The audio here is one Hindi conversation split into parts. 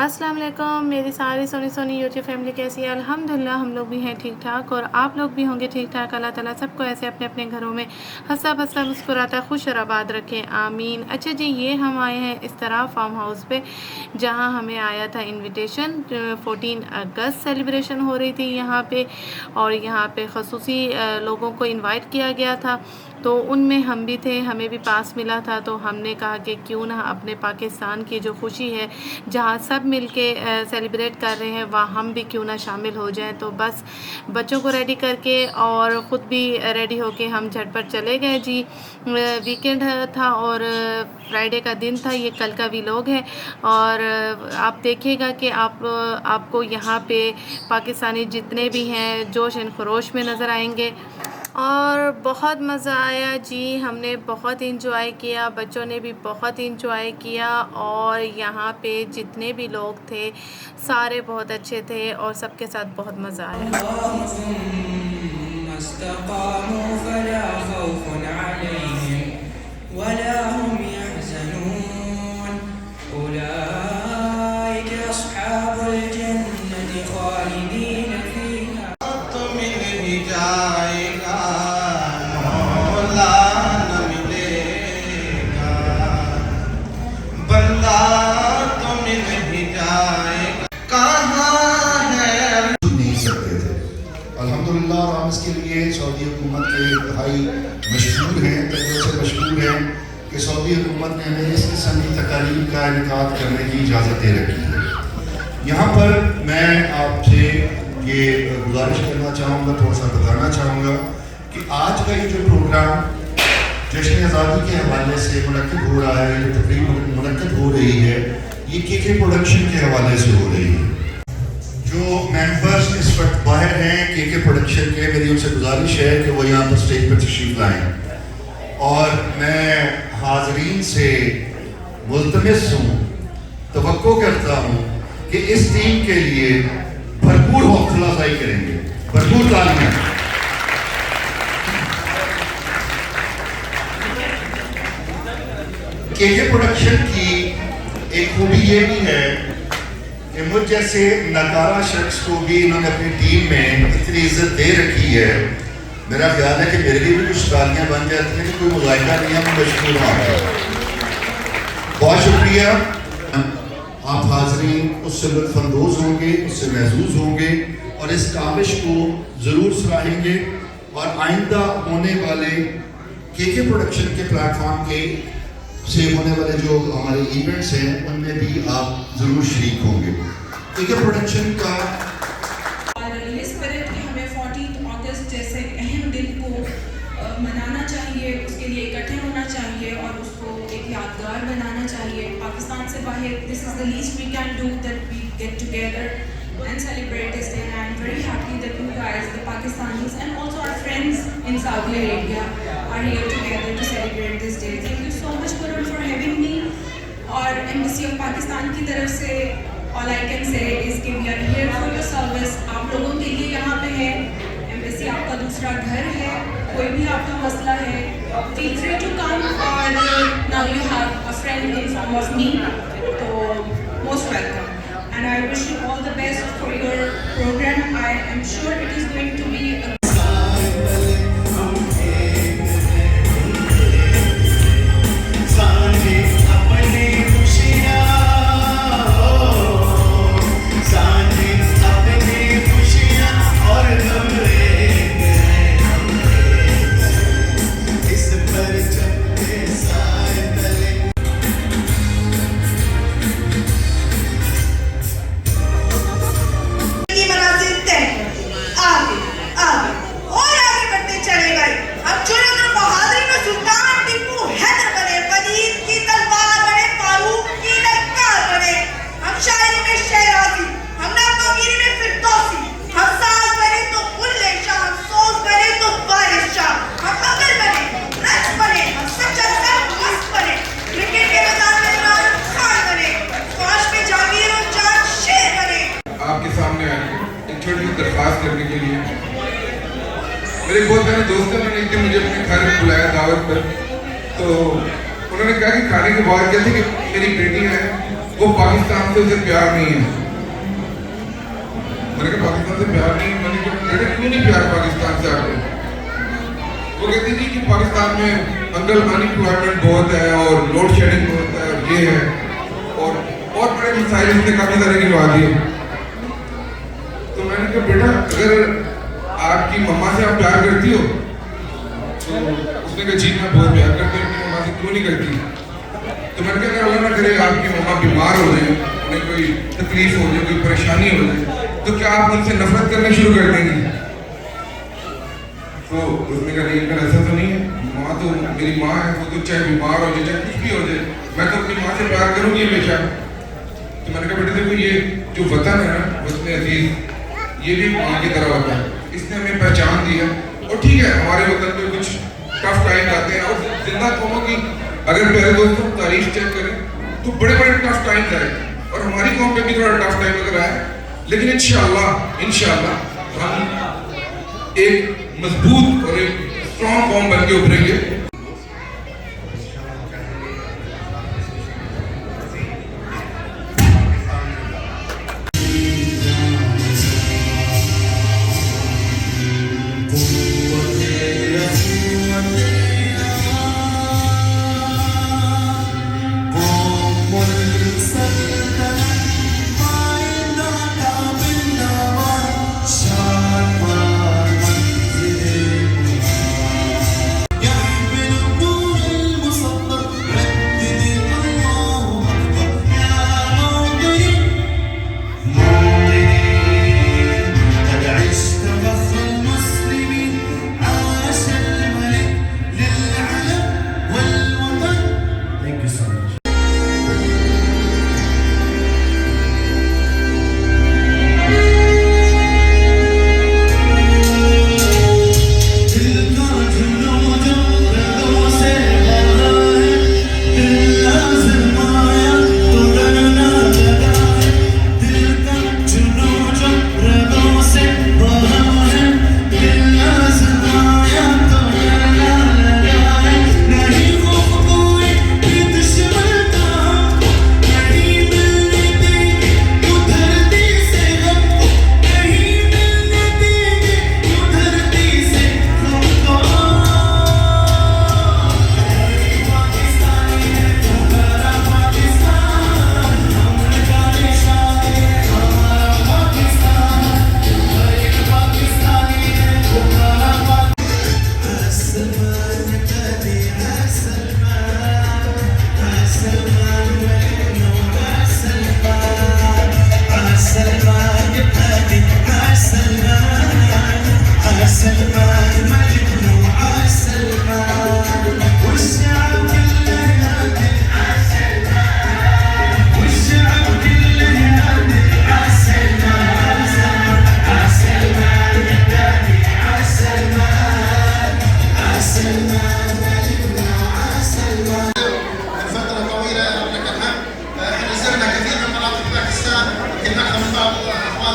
अस्सलाम वालेकुम मेरी सारी सोनी यूट्यूब फैमिली कैसी है। अल्हम्दुलिल्लाह हम लोग भी हैं ठीक ठाक और आप लोग भी होंगे ठीक ठाक। अल्लाह ताला सबको ऐसे अपने अपने घरों में हंसा बसा मुस्कुराता खुश और आबाद रखें, आमीन। अच्छा जी, ये हम आए हैं इस तरह फार्म हाउस पे जहां हमें आया था इनविटेशन। 14 अगस्त सेलिब्रेशन हो रही थी यहाँ पे और यहाँ पे खसूसी लोगों को इन्वाइट किया गया था, तो उनमें हम भी थे, हमें भी पास मिला था। तो हमने कहा कि क्यों ना अपने पाकिस्तान की जो खुशी है जहाँ सब मिलके सेलिब्रेट कर रहे हैं वहाँ हम भी क्यों ना शामिल हो जाएं। तो बस बच्चों को रेडी करके और ख़ुद भी रेडी होके हम झटपट चले गए जी। वीकेंड था और फ्राइडे का दिन था, ये कल का व्लॉग है। और आप देखिएगा कि आपको यहाँ पे पाकिस्तानी जितने भी हैं जोश एंड खरोश में नज़र आएंगे और बहुत मज़ा आया जी। हमने बहुत इंजॉय किया, बच्चों ने भी बहुत इंजॉय किया और यहाँ पे जितने भी लोग थे सारे बहुत अच्छे थे और सबके साथ बहुत मज़ा आया। अल्हम्दुलिल्लाह हम इसके लिए सऊदी हुकूमत के इंतहाई मशहूर हैं, तरीके से मशहूर हैं कि सऊदी हुकूमत ने हमें इस किस्म की तकारीब का इनेकाद करने की इजाज़त दे रखी है। यहाँ पर मैं आपसे ये गुजारिश करना चाहूँगा, थोड़ा सा बताना चाहूँगा कि आज का ये जो प्रोग्राम जश्न आज़ादी के हवाले से मुनक्किद हो रहा है, जो तकरीब मुनक्किद हो रही है, ये के प्रोडक्शन के हवाले से हो रही है। जो मेंबर्स इस वक्त बाहर हैं के प्रोडक्शन के, मेरी उनसे गुजारिश है कि वो यहाँ पर स्टेज पर तशरीफ लाएं और मैं हाजरीन से मुल्तमिस हूँ, तवक्को करता हूँ कि इस टीम के लिए भरपूर हौसला अफजाई करेंगे, भरपूर तालियां। के प्रोडक्शन की एक खूबी ये भी है कि मुझ जैसे नकारा शख्स को भी इन्होंने अपनी टीम में इतनी इज्जत दे रखी है। मेरा ख्याल है कि मेरे लिए भी कुछ तालियां बन जाती हैं कि कोई मुजाहिदा नहीं है, मैं मशहूर हूँ। बहुत शुक्रिया। आप हाज़रीन उससे लुत्फ़अंदोज़ होंगे, उससे महसूस होंगे और इस काविश को ज़रूर सराहेंगे और आइंदा होने वाले के प्रोडक्शन के प्लेटफॉर्म के से होने वाले जो हमारे इवेंट्स हैं उनमें भी आप ज़रूर शरीक होंगे। के प्रोडक्शन का और ये स्पिरिट कि हमें 14 अगस्त जैसे अहम दिन को मनाना चाहिए, उसके लिए इकट्ठे होना चाहिए और उसको एक यादगार बनाना चाहिए। पाकिस्तान से बाहर this is the least we can do, that we get together and celebrate this day. And I am very happy that you guys, the Pakistanis and also our friends in Saudi Arabia are here together to celebrate this day. Thank you so much Quran for having me. और Embassy of Pakistan की तरफ से all I can say is कि we are here for your service. आप लोगों के लिए यहाँ पे है, Embassy आपका दूसरा घर है, कोई भी आपका मसला है, feel free to come और now you have a friend in form of me, तो most welcome. And I wish you all the best for your program. I am sure it is going to be a दरख्वास्त करने के लिए। मेरे बहुत सारे दोस्त हैं, मैंने एक दिन मुझे अपने घर बुलाया दावत पर, तो उन्होंने कहा कि खाने के बाद कहते कि मेरी बेटी है वो पाकिस्तान से उसे प्यार नहीं है। मैंने कहा पाकिस्तान से प्यार नहीं है? मैंने कहा बेटे क्यों नहीं प्यार पाकिस्तान से आपको? वो कहती थी कि पाकिस्तान में अंकल अनएम्प्लॉयमेंट बहुत है और लोड शेडिंग बहुत है और ये है और बड़े मसाइल इसने काफी सारे गिनवा दिए। तो मैंने कहा बेटा अगर आपकी मम्मा से आप प्यार करती हो? तो उसने कहा जी मैं बहुत प्यार करती हूँ, अपनी मम्मा से क्यों नहीं करती? तो मैंने कहा अगर अल्लाह ना करे आपकी मम्मा बीमार हो जाए, उन्हें कोई तकलीफ हो जाए, कोई परेशानी हो जाए, तो क्या आप उनसे नफरत करना शुरू कर देंगी? तो उसने कहा नहीं ऐसा तो नहीं है, माँ तो मेरी माँ है, वो तो चाहे बीमार हो जाए चाहे कुछ भी हो जाए, मैं तो अपनी माँ से प्यार करूँगी हमेशा। तो मैंने कहा बेटे देखो ये जो वतन है ना, वतन अजीज, ये भी माँ की तरह होता है, इसने हमें पहचान दी है। और ठीक है हमारे वतन में कुछ टफ टाइम आते हैं और जिंदा कौमों की अगर मेरे दोस्तों तारीफ चेक करें तो बड़े बड़े टफ टाइम आए और हमारी कौम पे भी थोड़ा टफ टाइम अगर आए, लेकिन इंशाअल्लाह हम एक मजबूत और एक स्ट्रॉन्ग कौम बन के उभरेंगे।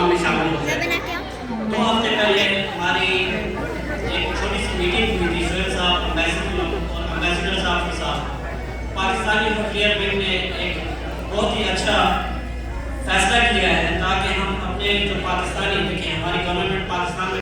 2 हफ्ते पहले हमारी एक छोटी सी मीटिंग हुई थी सोहेल साहब एम्बेसडर साहब के साथ। पाकिस्तानी हुकूमत ने एक बहुत ही अच्छा फैसला किया है ताकि हम अपने जो पाकिस्तानी देखें, हमारी गवर्नमेंट पाकिस्तान में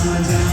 Thank you.